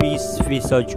20%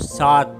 7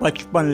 55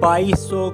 2200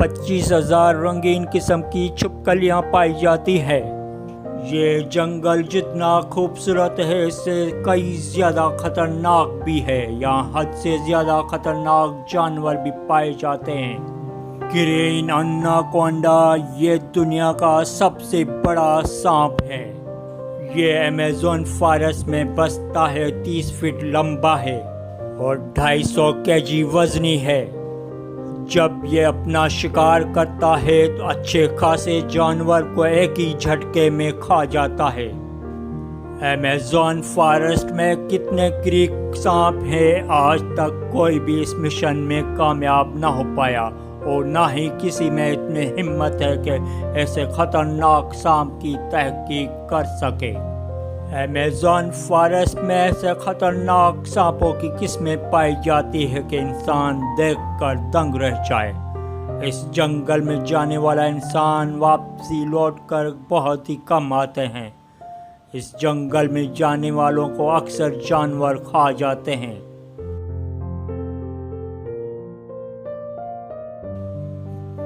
25,000 رنگین قسم کی چھپکلیاں پائی جاتی ہے۔ یہ جنگل جتنا خوبصورت ہے اس سے کئی زیادہ خطرناک بھی ہے۔ یہاں حد سے زیادہ خطرناک جانور بھی پائے جاتے ہیں۔ گرین اناکونڈا یہ دنیا کا سب سے بڑا سانپ ہے۔ یہ ایمیزون فارسٹ میں بستا ہے، 30 فٹ لمبا ہے اور 250 kg وزنی ہے۔ جب یہ اپنا شکار کرتا ہے تو اچھے خاصے جانور کو ایک ہی جھٹکے میں کھا جاتا ہے۔ ایمیزون فارسٹ میں کتنے کریک سانپ ہیں، آج تک کوئی بھی اس مشن میں کامیاب نہ ہو پایا اور نہ ہی کسی میں اتنی ہمت ہے کہ ایسے خطرناک سانپ کی تحقیق کر سکے۔ ایمیزون فارسٹ میں ایسے خطرناک سانپوں کی قسمیں پائی جاتی ہے کہ انسان دیکھ کر دنگ رہ جائے۔ اس جنگل میں جانے والا انسان واپسی لوٹ کر بہت ہی کم آتے ہیں۔ اس جنگل میں جانے والوں کو اکثر جانور کھا جاتے ہیں۔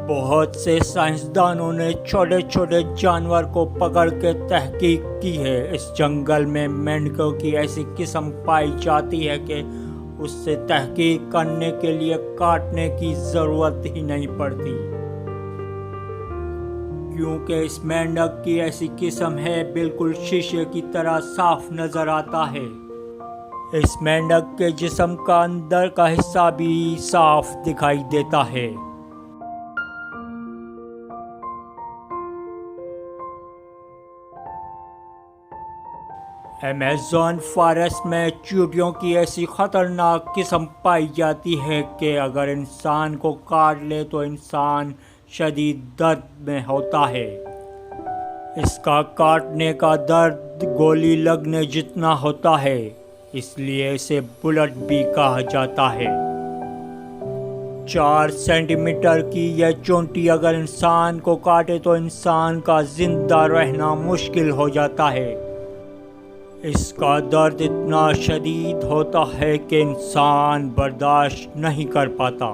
بہت سے سائنسدانوں نے چھوٹے چھوٹے جانور کو پکڑ کے تحقیق کی ہے۔ اس جنگل میں مینڈکوں کی ایسی قسم پائی جاتی ہے کہ اس سے تحقیق کرنے کے لیے کاٹنے کی ضرورت ہی نہیں پڑتی، کیونکہ اس مینڈک کی ایسی قسم ہے بالکل شیشے کی طرح صاف نظر آتا ہے۔ اس مینڈک کے جسم کا اندر کا حصہ بھی صاف دکھائی دیتا ہے۔ ایمیزون فارسٹ میں چیونٹیوں کی ایسی خطرناک قسم پائی جاتی ہے کہ اگر انسان کو کاٹ لے تو انسان شدید درد میں ہوتا ہے۔ اس کا کاٹنے کا درد گولی لگنے جتنا ہوتا ہے، اس لیے اسے بلٹ بھی کہا جاتا ہے۔ 4 سینٹی میٹر کی یہ چونٹی اگر انسان کو کاٹے تو انسان کا زندہ رہنا مشکل ہو جاتا ہے۔ اس کا درد اتنا شدید ہوتا ہے کہ انسان برداشت نہیں کر پاتا۔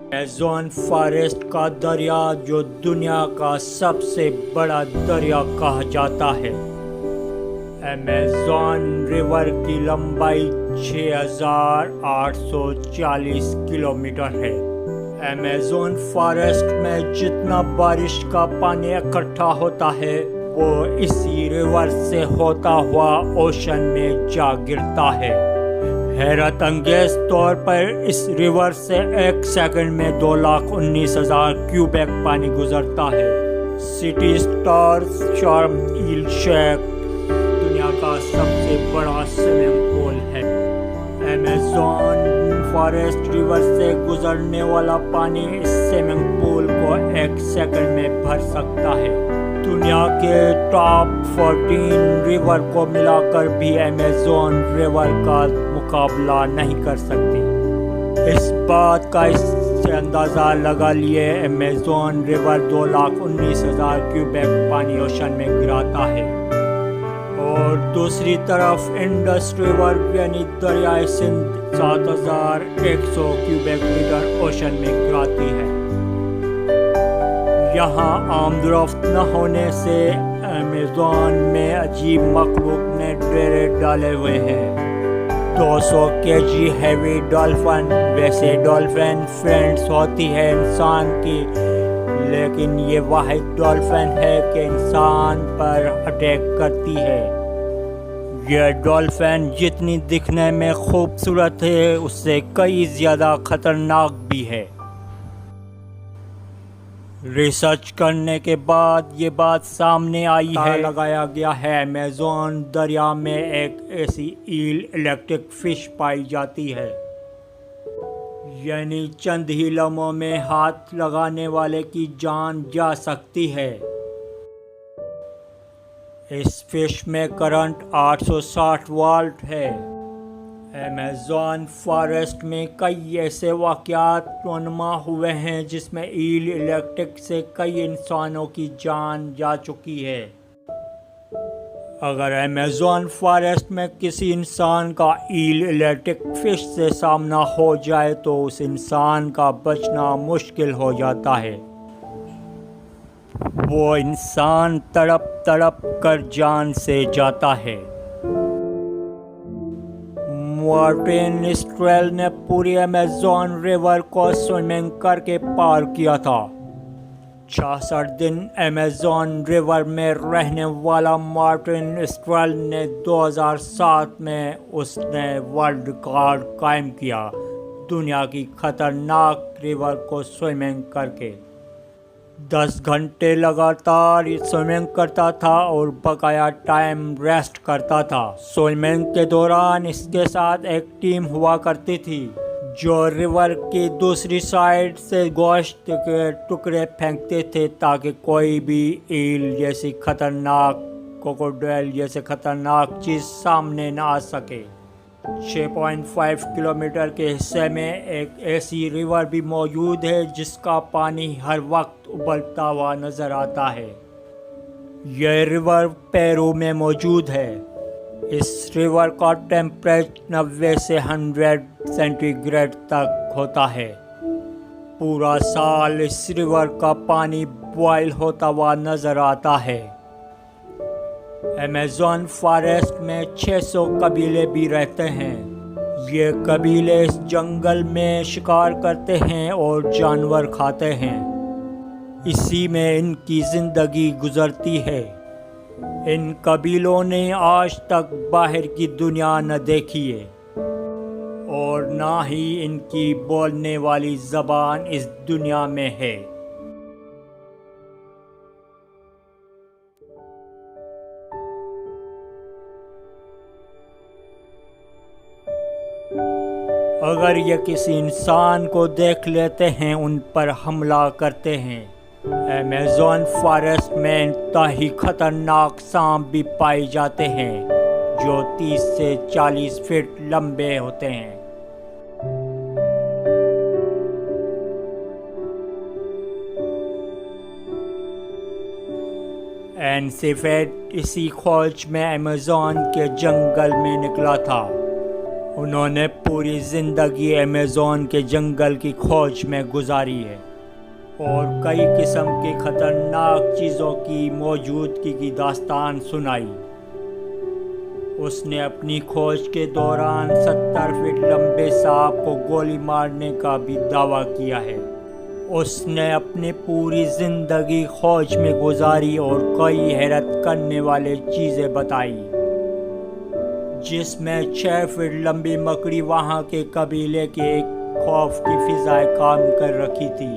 ایمیزون فارسٹ کا دریا جو دنیا کا سب سے بڑا دریا کہا جاتا ہے۔ ایمیزون ریور کی لمبائی 6,840 کلومیٹر ہے۔ ایمیزون فارسٹ میں جتنا بارش کا پانی اکٹھا ہوتا ہے وہ اسی ریور سے ہوتا ہوا اوشن میں جا گرتا ہے۔ حیرت انگیز طور پر اس ریور سے 1 سیکنڈ میں 2,19,000 کیوبک پانی گزرتا ہے۔ سٹی سٹارز شارم ایل شیک دنیا کا سب سے بڑا سوئمنگ پول ہے۔ ایمیزون فارسٹ ریور سے گزرنے والا پانی اس سوئمنگ پول کو 1 سیکنڈ میں بھر سکتا ہے۔ دنیا کے ٹاپ 14 ریور کو ملا کر بھی ایمیزون ریور کا مقابلہ نہیں کر سکتی۔ اس بات کا اس سے اندازہ لگا لیے ایمیزون ریور 2,19,000 کیوبک پانی اوشن میں گراتا ہے، اور دوسری طرف انڈس ریور یعنی دریائے سندھ 7,100 کیوبک میٹر اوشن میں گراتی ہے۔ یہاں آمد و رفت نہ ہونے سے ایمیزون میں عجیب مخلوق نے ڈیرے ڈالے ہوئے ہیں۔ 200 kg ہیوی ڈولفن، ویسے ڈولفن فرینڈز ہوتی ہے انسان کی، لیکن یہ واحد ڈولفن ہے کہ انسان پر اٹیک کرتی ہے۔ یہ ڈولفن جتنی دکھنے میں خوبصورت ہے اس سے کئی زیادہ خطرناک بھی ہے۔ ریسرچ کرنے کے بعد یہ بات سامنے آئی ہے، لگایا گیا ہے ایمیزون دریا میں ایک ایسی ایل الیکٹرک فش پائی جاتی ہے، یعنی چند ہی لمحوں میں ہاتھ لگانے والے کی جان جا سکتی ہے۔ اس فش میں کرنٹ 860 والٹ ہے۔ ایمیزون فارسٹ میں کئی ایسے واقعات رونما ہوئے ہیں جس میں ایل الیکٹرک سے کئی انسانوں کی جان جا چکی ہے۔ اگر ایمیزون فارسٹ میں کسی انسان کا ایلیٹک فش سے سامنا ہو جائے تو اس انسان کا بچنا مشکل ہو جاتا ہے۔ وہ انسان تڑپ تڑپ کر جان سے جاتا ہے۔ مارٹن اسٹریل نے پوری ایمیزون ریور کو سوئمنگ کر کے پار کیا تھا۔ 66 دن ایمیزون ریور میں رہنے والا مارٹن اسٹریل نے 2007 میں اس نے ورلڈ ریکارڈ قائم کیا، دنیا کی خطرناک ریور کو سوئمنگ کر کے۔ 10 گھنٹے لگاتار سوئمنگ کرتا تھا اور بقایا ٹائم ریسٹ کرتا تھا۔ سوئمنگ کے دوران اس کے ساتھ ایک ٹیم ہوا کرتی تھی جو ریور کی دوسری سائیڈ سے گوشت کے ٹکڑے پھینکتے تھے تاکہ کوئی بھی ایل جیسی خطرناک، کروکوڈائل جیسے خطرناک چیز سامنے نہ آ سکے۔ 6.5 کلومیٹر کے حصے میں ایک ایسی ریور بھی موجود ہے جس کا پانی ہر وقت ابلتا ہوا نظر آتا ہے۔ یہ ریور پیرو میں موجود ہے۔ اس ریور کا ٹیمپریچر 90 سے 100 سینٹی گریڈ تک ہوتا ہے۔ پورا سال اس ریور کا پانی بوائل ہوتا ہوا نظر آتا ہے۔ ایمیزون فارسٹ میں 600 قبیلے بھی رہتے ہیں۔ یہ قبیلے اس جنگل میں شکار کرتے ہیں اور جانور کھاتے ہیں، اسی میں ان کی زندگی گزرتی ہے۔ ان قبیلوں نے آج تک باہر کی دنیا نہ دیکھی ہے اور نہ ہی ان کی بولنے والی زبان اس دنیا میں ہے۔ اگر یہ کسی انسان کو دیکھ لیتے ہیں ان پر حملہ کرتے ہیں۔ ایمیزون فارسٹ میں انتہائی خطرناک سانپ بھی پائے جاتے ہیں جو 30 سے 40 فٹ لمبے ہوتے ہیں۔ اینسیفیٹ اسی کھوج میں ایمیزون کے جنگل میں نکلا تھا۔ انہوں نے پوری زندگی ایمیزون کے جنگل کی کھوج میں گزاری ہے اور کئی قسم کی خطرناک چیزوں کی موجودگی کی داستان سنائی۔ اس نے اپنی کھوج کے دوران 70 فٹ لمبے سانپ کو گولی مارنے کا بھی دعویٰ کیا ہے۔ اس نے اپنی پوری زندگی کھوج میں گزاری اور کئی حیرت کرنے والے چیزیں بتائی، جس میں 6 فٹ لمبی مکڑی وہاں کے قبیلے کے ایک خوف کی فضائے کام کر رکھی تھی۔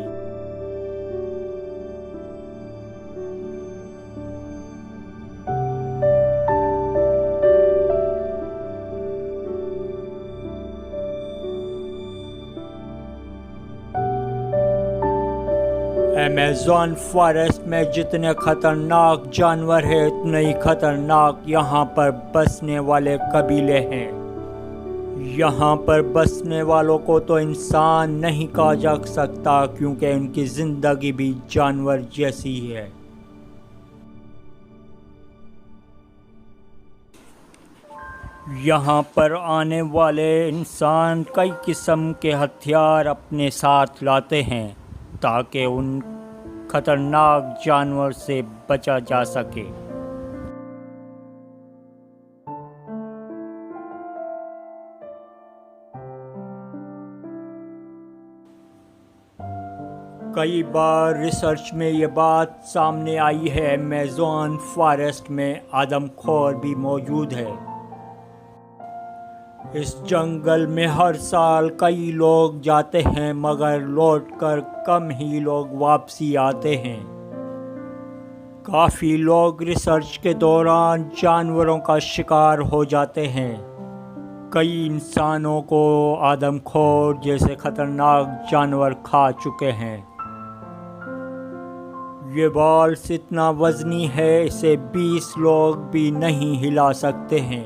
ایمیزون فارسٹ میں جتنے خطرناک جانور ہیں اتنے ہی خطرناک یہاں پر بسنے والے قبیلے ہیں۔ یہاں پر بسنے والوں کو تو انسان نہیں کہا جا سکتا کیونکہ ان کی زندگی بھی جانور جیسی ہے۔ یہاں پر آنے والے انسان کئی قسم کے ہتھیار اپنے ساتھ لاتے ہیں تاکہ ان خطرناک جانور سے بچا جا سکے۔ کئی بار ریسرچ میں یہ بات سامنے آئی ہے ایمیزون فارسٹ میں آدم خور بھی موجود ہے۔ اس جنگل میں ہر سال کئی لوگ جاتے ہیں مگر لوٹ کر کم ہی لوگ واپسی آتے ہیں۔ کافی لوگ ریسرچ کے دوران جانوروں کا شکار ہو جاتے ہیں۔ کئی انسانوں کو آدم خور جیسے خطرناک جانور کھا چکے ہیں۔ یہ بالس اتنا وزنی ہے اسے 20 لوگ بھی نہیں ہلا سکتے ہیں۔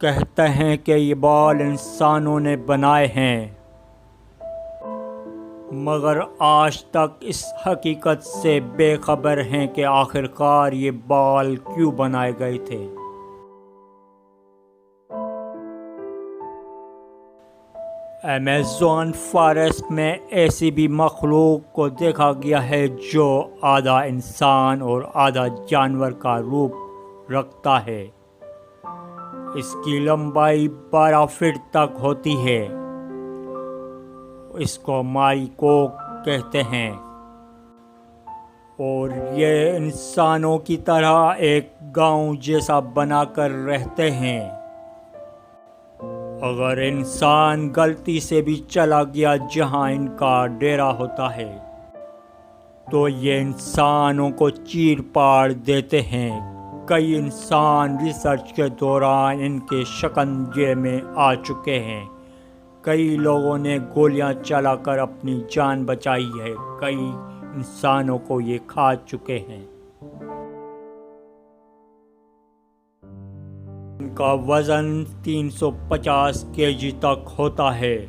کہتے ہیں کہ یہ بال انسانوں نے بنائے ہیں۔ مگر آج تک اس حقیقت سے بے خبر ہیں کہ آخرکار یہ بال کیوں بنائے گئے تھے۔ ایمیزون فارسٹ میں ایسی بھی مخلوق کو دیکھا گیا ہے جو آدھا انسان اور آدھا جانور کا روپ رکھتا ہے۔ اس کی لمبائی 12 فٹ تک ہوتی ہے۔ اس کو ماریکوک کہتے ہیں اور یہ انسانوں کی طرح ایک گاؤں جیسا بنا کر رہتے ہیں۔ اگر انسان غلطی سے بھی چلا گیا جہاں ان کا ڈیرا ہوتا ہے تو یہ انسانوں کو چیر پاڑ دیتے ہیں۔ کئی انسان ریسرچ کے دوران ان کے شکنجے میں آ چکے ہیں۔ کئی لوگوں نے گولیاں چلا کر اپنی جان بچائی ہے۔ کئی انسانوں کو یہ کھا چکے ہیں۔ ان کا وزن 350 kg تک ہوتا ہے۔